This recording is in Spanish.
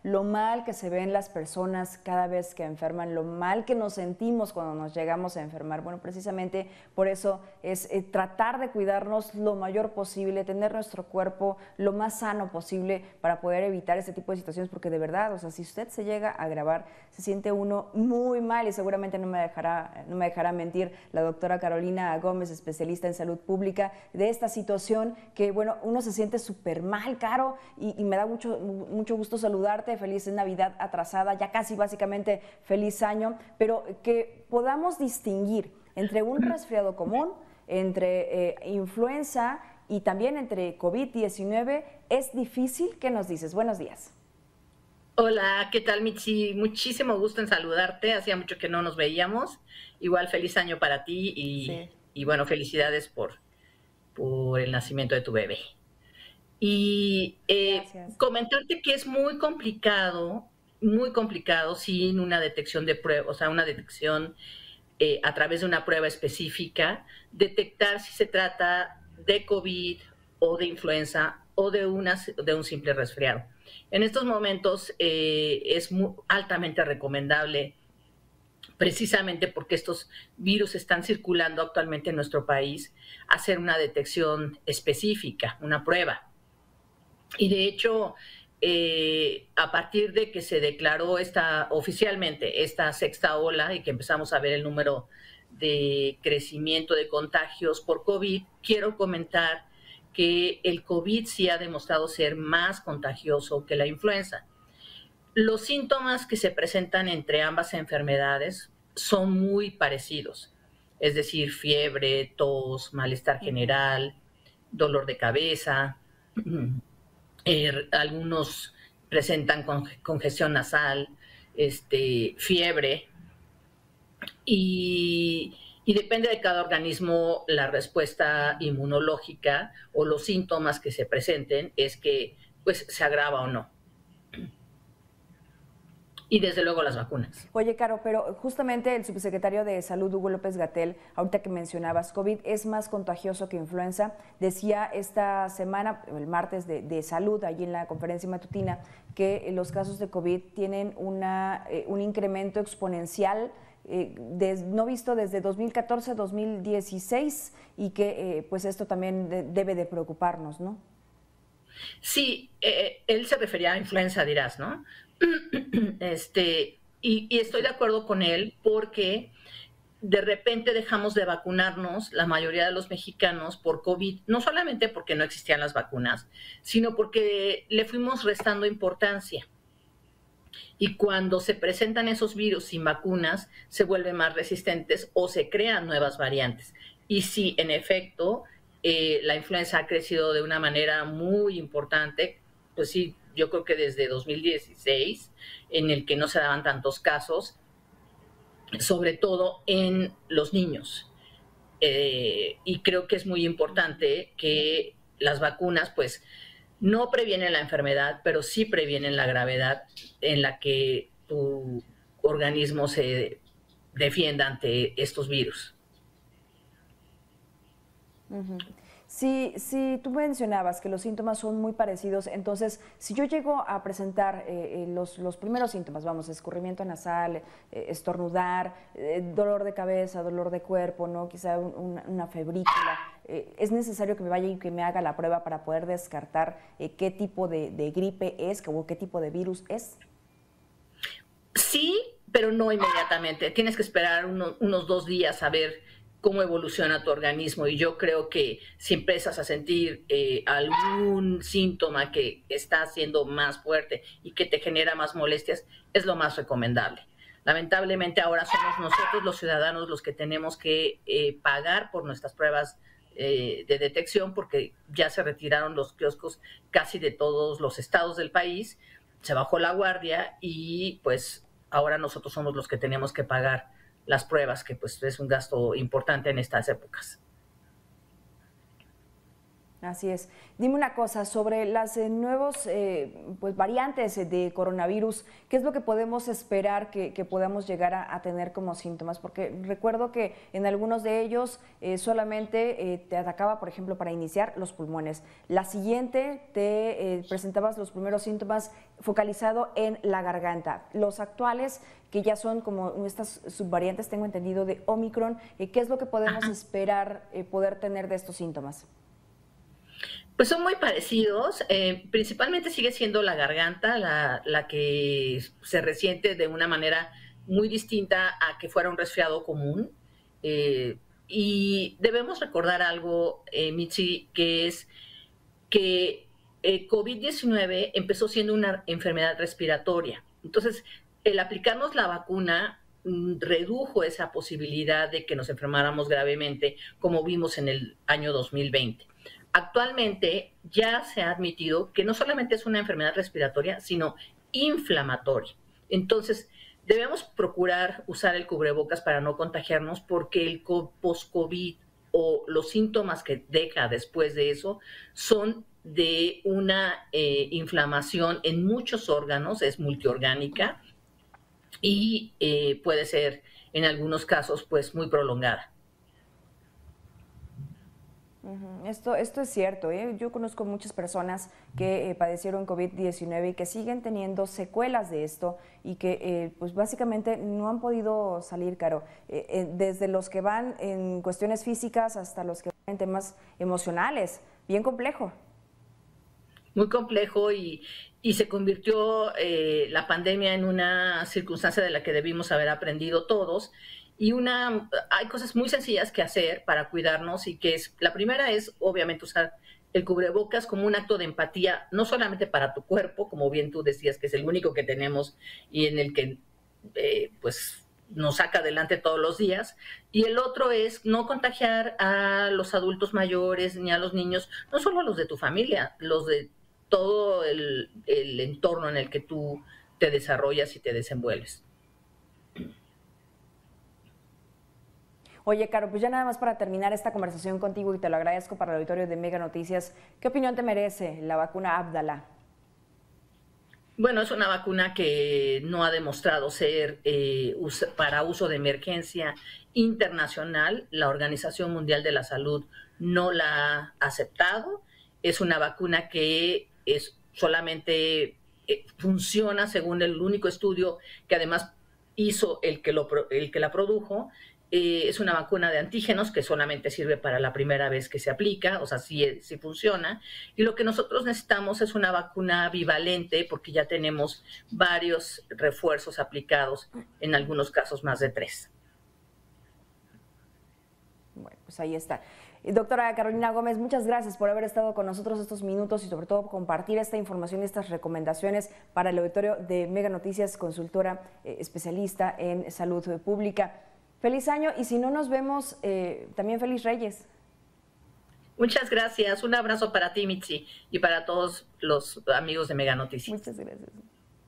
lo mal que se ven las personas cada vez que enferman, lo mal que nos sentimos cuando nos llegamos a enfermar. Bueno, precisamente por eso es tratar de cuidarnos lo mayor posible, tener nuestro cuerpo lo más sano posible para poder evitar este tipo de situaciones, porque de verdad, o sea, si usted se llega a agravar, se siente uno muy mal y seguramente no me dejará mentir la doctora Carolina Gómez, especialista en salud pública, de esta situación que, bueno, uno se siente súper mal, Caro, y me da mucho gusto saludarte. Feliz Navidad atrasada, ya casi básicamente feliz año, pero que podamos distinguir entre un resfriado común, entre influenza y también entre COVID-19, es difícil. ¿Qué nos dices? Buenos días. Hola, ¿qué tal, Mitzi? Muchísimo gusto en saludarte. Hacía mucho que no nos veíamos. Igual feliz año para ti Sí, y bueno, felicidades por el nacimiento de tu bebé. Y gracias. comentarte que es muy complicado sin una detección de prueba, o sea, una detección a través de una prueba específica, detectar si se trata de COVID o de influenza o de un simple resfriado. En estos momentos es altamente recomendable, precisamente porque estos virus están circulando actualmente en nuestro país, hacer una detección específica, una prueba. Y de hecho, a partir de que se declaró oficialmente esta sexta ola y que empezamos a ver el número de crecimiento de contagios por COVID, quiero comentar que el COVID sí ha demostrado ser más contagioso que la influenza. Los síntomas que se presentan entre ambas enfermedades son muy parecidos, es decir, fiebre, tos, malestar Uh -huh. general, dolor de cabeza, algunos presentan congestión nasal, fiebre, y depende de cada organismo la respuesta inmunológica o los síntomas que se presenten es que pues se agrava o no. Y desde luego las vacunas. Oye, Caro, pero justamente el subsecretario de Salud, Hugo López-Gatell, ahorita que mencionabas, COVID es más contagioso que influenza. Decía esta semana, el martes de salud, allí en la conferencia matutina, que los casos de COVID tienen un incremento exponencial no visto desde 2014-2016 y que pues esto también debe de preocuparnos, ¿no? Sí, él se refería a influenza, dirás, ¿no? Y estoy de acuerdo con él porque de repente dejamos de vacunarnos, la mayoría de los mexicanos, por COVID, no solamente porque no existían las vacunas, sino porque le fuimos restando importancia. Y cuando se presentan esos virus sin vacunas, se vuelven más resistentes o se crean nuevas variantes. Y sí, en efecto, la influenza ha crecido de una manera muy importante, pues sí, yo creo que desde 2016, en el que no se daban tantos casos, sobre todo en los niños. Y creo que es muy importante que las vacunas, pues, no previenen la enfermedad, pero sí previenen la gravedad en la que tu organismo se defienda ante estos virus. Uh-huh. Si tú mencionabas que los síntomas son muy parecidos, entonces si yo llego a presentar los primeros síntomas, vamos, escurrimiento nasal, estornudar, dolor de cabeza, dolor de cuerpo, ¿no? Quizá una febrícula, es necesario que me vaya y que me haga la prueba para poder descartar qué tipo de gripe es o qué tipo de virus es. Sí, pero no inmediatamente. Tienes que esperar unos 2 días a ver cómo evoluciona tu organismo. Y yo creo que si empiezas a sentir algún síntoma que está siendo más fuerte y que te genera más molestias, es lo más recomendable. Lamentablemente ahora somos nosotros los ciudadanos los que tenemos que pagar por nuestras pruebas de detección porque ya se retiraron los kioscos casi de todos los estados del país, se bajó la guardia y pues ahora nosotros somos los que tenemos que pagar las pruebas, que pues es un gasto importante en estas épocas. Así es. Dime una cosa sobre las nuevos pues variantes de coronavirus. ¿Qué es lo que podemos esperar que podamos llegar a tener como síntomas? Porque recuerdo que en algunos de ellos solamente te atacaba, por ejemplo, para iniciar los pulmones. La siguiente te presentabas los primeros síntomas focalizado en la garganta. Los actuales, que ya son como estas subvariantes, tengo entendido, de Omicron, ¿qué es lo que podemos esperar poder tener de estos síntomas? Pues son muy parecidos, principalmente sigue siendo la garganta la que se resiente de una manera muy distinta a que fuera un resfriado común. Y debemos recordar algo, Mitzi, que es que COVID-19 empezó siendo una enfermedad respiratoria. Entonces, el aplicarnos la vacuna redujo esa posibilidad de que nos enfermáramos gravemente, como vimos en el año 2020. Actualmente ya se ha admitido que no solamente es una enfermedad respiratoria, sino inflamatoria. Entonces, debemos procurar usar el cubrebocas para no contagiarnos, porque el post-COVID o los síntomas que deja después de eso son de una inflamación en muchos órganos, es multiorgánica y puede ser en algunos casos pues muy prolongada. Esto es cierto, ¿eh? Yo conozco muchas personas que padecieron COVID-19 y que siguen teniendo secuelas de esto y que pues básicamente no han podido salir, Caro, desde los que van en cuestiones físicas hasta los que van en temas emocionales, bien complejo. Muy complejo y se convirtió la pandemia en una circunstancia de la que debimos haber aprendido todos. Y hay cosas muy sencillas que hacer para cuidarnos y la primera es obviamente usar el cubrebocas como un acto de empatía, no solamente para tu cuerpo, como bien tú decías, que es el único que tenemos y en el que pues nos saca adelante todos los días. Y el otro es no contagiar a los adultos mayores ni a los niños, no solo a los de tu familia, los de todo el entorno en el que tú te desarrollas y te desenvuelves. Oye, Caro, pues ya nada más para terminar esta conversación contigo y te lo agradezco para el auditorio de Mega Noticias, ¿qué opinión te merece la vacuna Abdala? Bueno, es una vacuna que no ha demostrado ser para uso de emergencia internacional. La Organización Mundial de la Salud no la ha aceptado. Es una vacuna que solamente funciona según el único estudio que además hizo el que la produjo. Es una vacuna de antígenos que solamente sirve para la primera vez que se aplica, o sea, sí funciona. Y lo que nosotros necesitamos es una vacuna bivalente, porque ya tenemos varios refuerzos aplicados, en algunos casos más de 3. Bueno, pues ahí está. Doctora Carolina Gómez, muchas gracias por haber estado con nosotros estos minutos y sobre todo compartir esta información y estas recomendaciones para el auditorio de Mega Noticias, consultora especialista en salud pública. Feliz año y si no nos vemos, también feliz Reyes. Muchas gracias. Un abrazo para ti, Mitzi, y para todos los amigos de Mega Noticias. Muchas gracias.